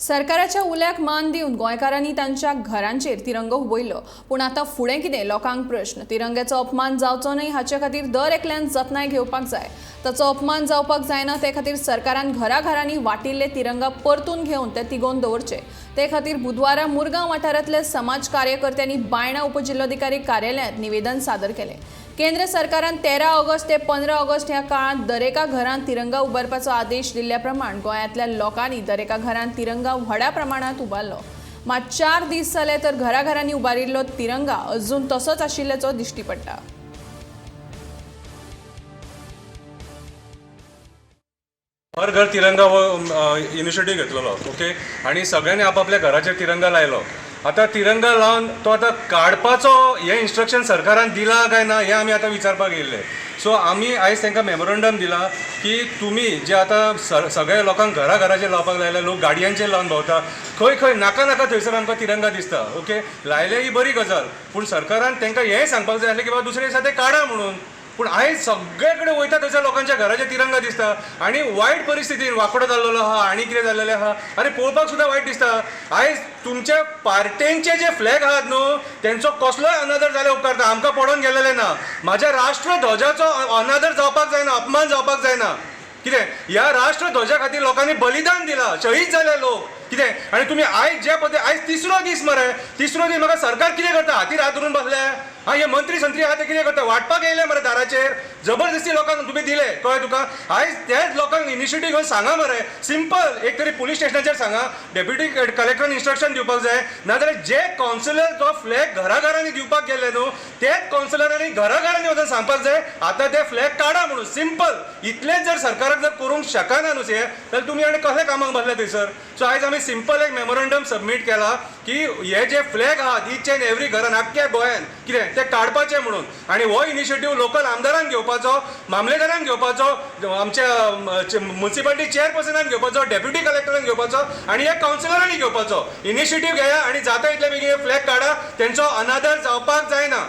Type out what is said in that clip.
सरकाराच्या उल्याक मान दिवन गोंयकारांनी तांच्या घरांचेर तिरंगो हुबयलो। पूण आतां फुडें कितें लोकांक प्रश्न। तिरंग्याचो अपमान जावचो न्हय हाचे खातीर दर एकल्यान जतनाय घेवपाक जाय। ताचो अपमान जावपाक जायना ते खातीर सरकारान घराघरांनी वाटिल्ले तिरंगा परतून घेवन ते तिगोवन दवरचे। ते खातीर बुधवारा मुरगांव वाठारांतल्या समाज कार्यकर्त्यांनी बायणा उपजिल्लोधिकारी कार्यालयांत निवेदन सादर केलें। केंद्र सरकारान 13 ऑगस्ट ते 15 ऑगस्ट ह्या काळात दरेका घरांत तिरंगा उबारपाचो आदेश दिल्ल्या प्रमाण गोंयांतल्या लोकांनी दरेका घरांत तिरंगा व्हड्या प्रमाणात उबारलो। मात 4 दीस जाले तर घराघरांनी उबारिल्लो तिरंगा अजून तसोच आशिल्ल्याचो दिश्टी पडटा। हर घर तिरंगा हो इनिशिएटिव्ह घेतलेलो ओके आणि सगळ्यांनी आपापल्या घराचेर तिरंगा लायलो। आता तिरंगा लावन तो आता काढपाचो हे इन्स्ट्रक्शन सरकारान दिला काय ना हे आमी आता विचारपाक येयल्ले। सो आमी आयज तांकां मेमोरंडम दिला की तुम्ही जे आता सगळ्या लोकांक घराघराचेर लावपाक लायला, लोक गाडयांचेर लावन भोंवता, खंय खंय नाका नाका थंयसर आमकां तिरंगा दिसता ओके, लायले ही बरी गजाल, पूण सरकारान तांकां हेंय सांगपाक जाय आसलें की बाबा दुसरे दिसा ते काडा म्हणून। पूण आयज सगळे कडेन वयता थंयसर लोकांच्या घराचे तिरंगा दिसता आणि वायट परिस्थितीन वांकडो जाल्लो आहा आनी कितें जाल्लेलें आहा, अरे पळोवपाक सुद्दां वायट दिसता। आयज तुमच्या पार्टेंचे जे फ्लॅग आहात न्हू तेंचो कसलोय अनादर जाले उपकारता, आमकां पडोवन गेलेले ना। म्हाज्या राष्ट्रध्वजाचो अनादर जावपाक जायना, अपमान जावपाक जायना। कितें ह्या राष्ट्रध्वजा खातीर लोकांनी बलिदान दिलां, शहीद जाले लोक कितें, आणि तुम्ही आयज जे पद्दतीन आयज तिसरो दीस मरे, तिसरो दीस म्हाका सरकार कितें करता, हातीर हात धरून बसले। हे मंत्री संत्री आहा ते कितें करता, वाटपाक येयले मरे दाराचेर, जबरदस्ती लोकांक तुम्ही दिले, कळ्ळें तुका। आयज तेच लोकांक इनिशिएटिव्ह घेवन सांगा मरे, सिंपल एक तरी पुलीस स्टेशनाचेर सांगा, डेप्युटी कलेक्टरान इन्स्ट्रक्शन दिवपाक जाय, नाजाल्यार जे कावन्सिलर तो फ्लॅग घराघरांनी दिवपाक गेले न्हू तेच कावन्सिलरांनी घराघरांनी वचून सांगपाक जाय आतां ते फ्लॅग काडा म्हणून। सिंपल इतलेंच जर सरकाराक जर करूंक शकना न्हू जाल्यार तुमी आनी कसले कामाक बसले थंयसर। सो आयज आमी सिंपल एक मेमोरंडम सबमीट केला की हे जे फ्लॅग आहात ईच एंड एवरी घरान आख्ख्या गोंयान कितें ते काडपाचे म्हणून, आणि हो इनिशिएटिव्ह लोकल आमदारान घेवपाचो, मामलेदारान घेवपाचो, आमच्या म्युनिसिपालिटी चेअरपर्सनान घेवपाचो, डेप्युटी कलेक्टरान घेवपाचो आणि हे कावन्सिलरांनी घेवपाचो। इनिशिएटिव्ह घेया आणि जाता इतले बेगीन फ्लॅग काडा, तेंचो अनादर जावपाक जायना।